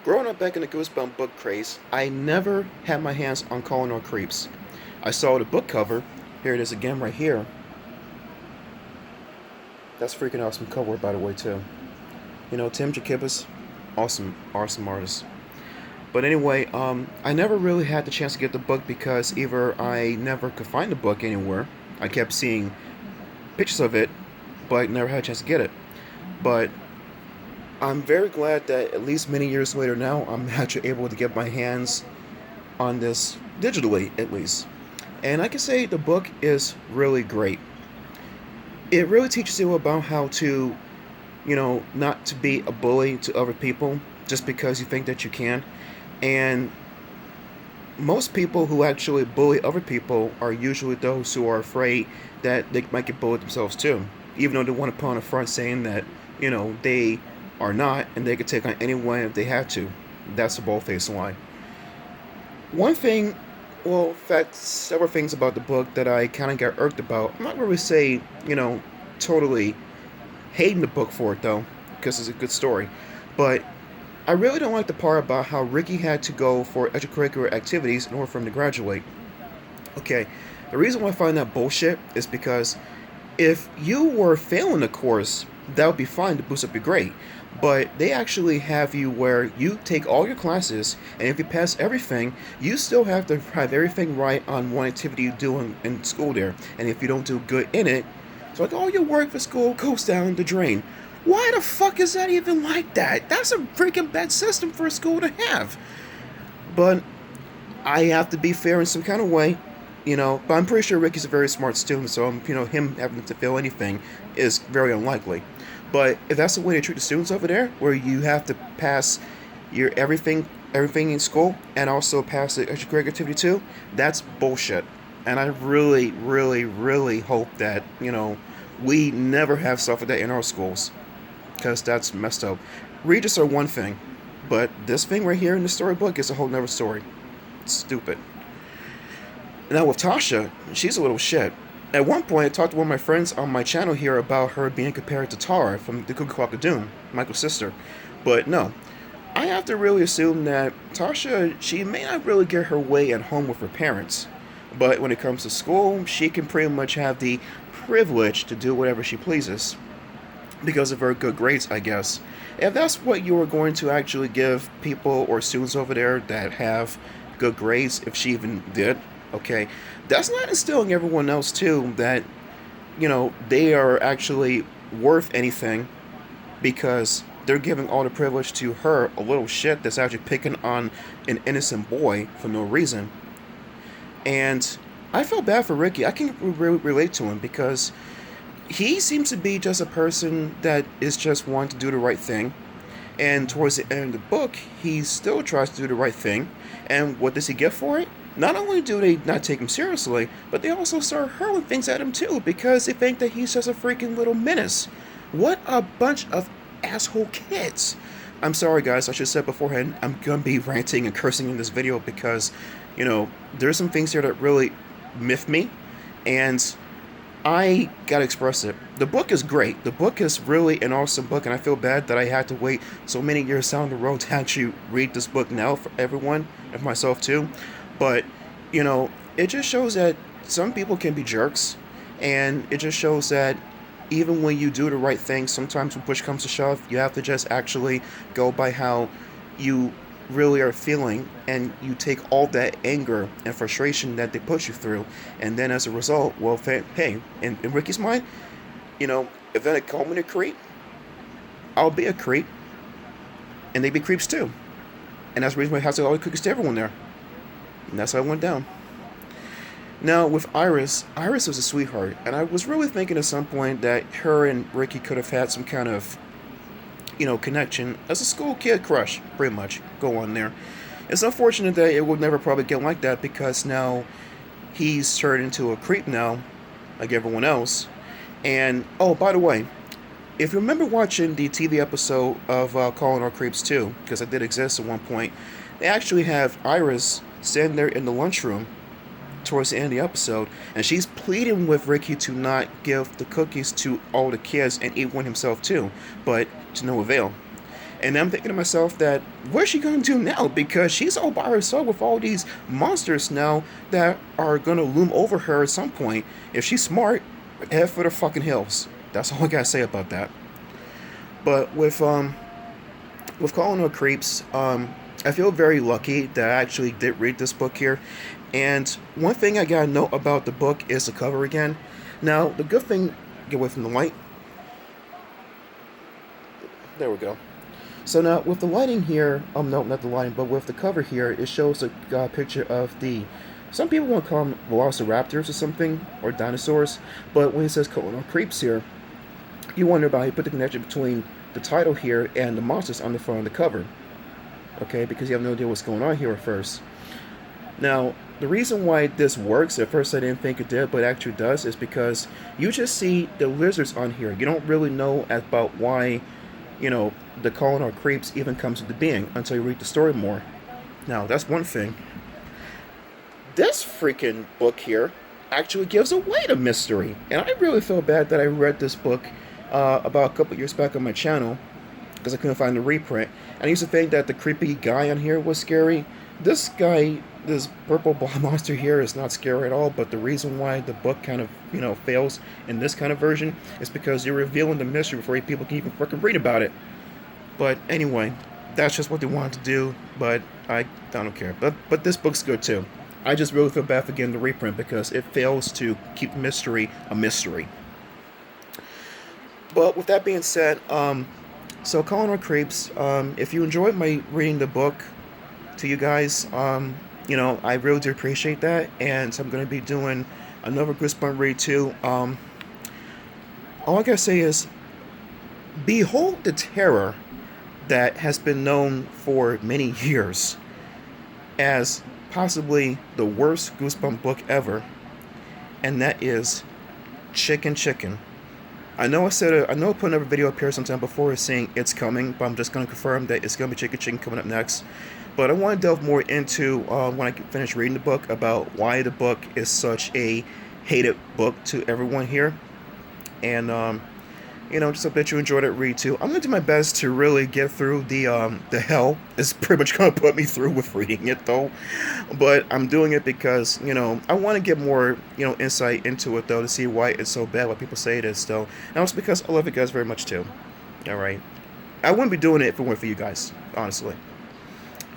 Growing up back in the Goosebump book craze, I never had my hands on Calling All Creeps. I saw the book cover. Here it is again right here. That's a freaking awesome cover, by the way, too. You know, Tim Jacobus, awesome artist. But anyway, I never really had the chance to get the book because either I never could find the book anywhere. I kept seeing pictures of it, but never had a chance to get it. But I'm very glad that at least many years later now, I'm actually able to get my hands on this digitally, at least. And I can say the book is really great. It really teaches you about how to, not to be a bully to other people just because you think that you can. And most people who actually bully other people are usually those who are afraid that they might get bullied themselves too. Even though they want to put on a front saying that, they are not and they could take on anyone if they had to. That's a bold-faced lie. One thing, well, in fact, several things about the book that I kind of got irked about. I'm not really say, totally hating the book for it though, because it's a good story. But I really don't like the part about how Ricky had to go for extracurricular activities in order for him to graduate. Okay, the reason why I find that bullshit is because if you were failing the course, that would be fine to boost up your grade. But they actually have you where you take all your classes, and if you pass everything, you still have to have everything right on one activity you do in school there. And if you don't do good in it, it's like all your work for school goes down the drain. Why the fuck is that even like that? That's a freaking bad system for a school to have. But I have to be fair in some kind of way, But I'm pretty sure Ricky's a very smart student, so him having to fail anything is very unlikely. But if that's the way they treat the students over there, where you have to pass your everything in school and also pass the extracurricular activity too, that's bullshit. And I really, really, really hope that we never have stuff like that in our schools, because that's messed up. Regis are one thing, but this thing right here in the storybook is a whole nother story. It's stupid. Now with Tasha, she's a little shit. At one point, I talked to one of my friends on my channel here about her being compared to Tara from the Cuckoo Clock of Doom, Michael's sister. But no, I have to really assume that Tasha, she may not really get her way at home with her parents. But when it comes to school, she can pretty much have the privilege to do whatever she pleases. Because of her good grades, I guess. If that's what you are going to actually give people or students over there that have good grades, if she even did, okay, that's not instilling everyone else too that they are actually worth anything, because they're giving all the privilege to her, a little shit that's actually picking on an innocent boy for no reason. And I feel bad for Ricky. I can relate to him because he seems to be just a person that is just wanting to do the right thing. And towards the end of the book, he still tries to do the right thing. And what does he get for it? Not only do they not take him seriously, but they also start hurling things at him too, because they think that he's just a freaking little menace. What a bunch of asshole kids. I'm sorry guys, I should have said beforehand, I'm gonna be ranting and cursing in this video because, there's some things here that really miff me, and I gotta express it. The book is great. The book is really an awesome book, and I feel bad that I had to wait so many years down the road to actually read this book now for everyone, and for myself too. But, it just shows that some people can be jerks, and it just shows that even when you do the right thing, sometimes when push comes to shove, you have to just actually go by how you really are feeling, and you take all that anger and frustration that they push you through, and then as a result, well, hey, in Ricky's mind, if then it call me a creep, I'll be a creep, and they be creeps too, and that's the reason why I have to always cookies to everyone there, and that's how it went down. Now with Iris was a sweetheart, and I was really thinking at some point that her and Ricky could have had some kind of connection as a school kid crush, pretty much, go on there. It's unfortunate that it would never probably get like that, because now he's turned into a creep now, like everyone else. And, oh, by the way, if you remember watching the TV episode of Calling All Creeps 2, because it did exist at one point, they actually have Iris standing there in the lunchroom towards the end of the episode, and she's pleading with Ricky to not give the cookies to all the kids and eat one himself too, but to no avail. And I'm thinking to myself that, what's she gonna do now? Because she's all by herself with all these monsters now that are gonna loom over her at some point. If she's smart, head for the fucking hills. That's all I gotta say about that. But with Calling All Creeps, I feel very lucky that I actually did read this book here. And one thing I gotta note about the book is the cover again. Now, the good thing, get away from the light. There we go. So now, with the lighting here, no, not the lighting, but with the cover here, it shows a picture of the, some people want to call them velociraptors or something, or dinosaurs, but when it says Calling All Creeps here, you wonder about how you put the connection between the title here and the monsters on the front of the cover. Okay, because you have no idea what's going on here at first. Now, the reason why this works, at first I didn't think it did, but it actually does, is because you just see the lizards on here. You don't really know about why, the Calling All Creeps even comes into being until you read the story more. Now, that's one thing. This freaking book here actually gives away the mystery. And I really feel bad that I read this book about a couple years back on my channel because I couldn't find the reprint. And I used to think that the creepy guy on here was scary. This guy, this purple ball monster here, is not scary at all, but the reason why the book kind of, fails in this kind of version is because you're revealing the mystery before people can even fucking read about it. But anyway, that's just what they wanted to do, but I don't care. But this book's good too. I just really feel bad for getting the reprint because it fails to keep mystery a mystery. But with that being said, so Calling All Creeps, if you enjoyed my reading the book to you guys, I really do appreciate that, and I'm going to be doing another Goosebump read too. All I gotta say is, behold the terror that has been known for many years as possibly the worst Goosebump book ever, and that is Chicken Chicken. I know I put another video up here sometime before saying it's coming, but I'm just going to confirm that it's going to be Chicken Chicken coming up next. But I want to delve more into, when I finish reading the book, about why the book is such a hated book to everyone here. And, just hope that you enjoyed it read too. I'm going to do my best to really get through the hell it's pretty much going to put me through with reading it though. But I'm doing it because, I want to get more, insight into it though, to see why it's so bad, why people say it is though. And also because I love you guys very much too. Alright. I wouldn't be doing it if it weren't for you guys, honestly.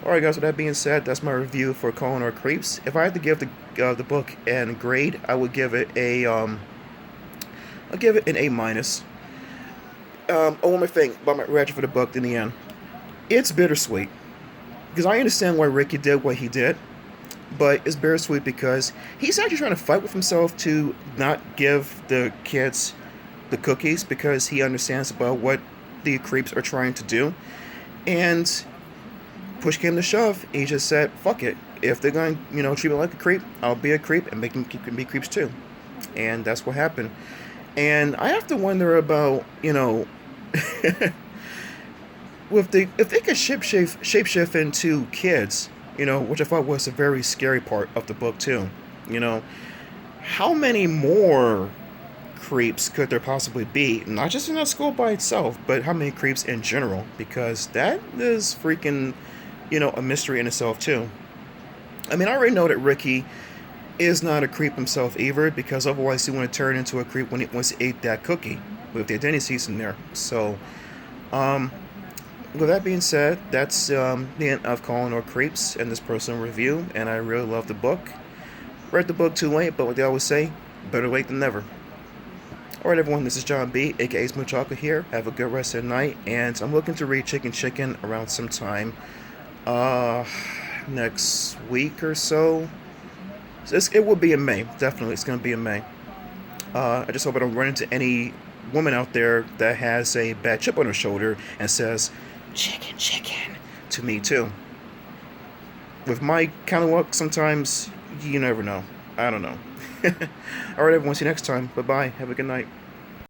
Alright guys, with that being said, that's my review for Calling All Creeps. If I had to give the book a grade, I would give it I'll give it an A-. One more thing about my reaction for the book in the end. It's bittersweet. Because I understand why Ricky did what he did, but it's bittersweet because he's actually trying to fight with himself to not give the kids the cookies because he understands about what the creeps are trying to do. And push came to shove, he just said, fuck it. If they're going to, treat me like a creep, I'll be a creep and make them be creeps too. And that's what happened. And I have to wonder about, if they could shapeshift into kids, which I thought was a very scary part of the book too. How many more creeps could there possibly be? Not just in that school by itself, but how many creeps in general? Because that is freaking, a mystery in itself too. I mean, I already know that Ricky is not a creep himself either, because otherwise he wouldn't turn into a creep once he ate that cookie with the identity seeds in there. So, with that being said, that's the end of Calling All Creeps and this personal review, and I really love the book. Read the book too late, but what they always say, better late than never. Alright everyone, this is John B, aka Smooth Chocolate here. Have a good rest of the night, and I'm looking to read Chicken Chicken around sometime next week or so. It will be in May, definitely. It's going to be in May. I just hope I don't run into any woman out there that has a bad chip on her shoulder and says, Chicken Chicken, to me too. With my kind of luck, sometimes you never know. I don't know. Alright everyone, see you next time. Bye bye, have a good night.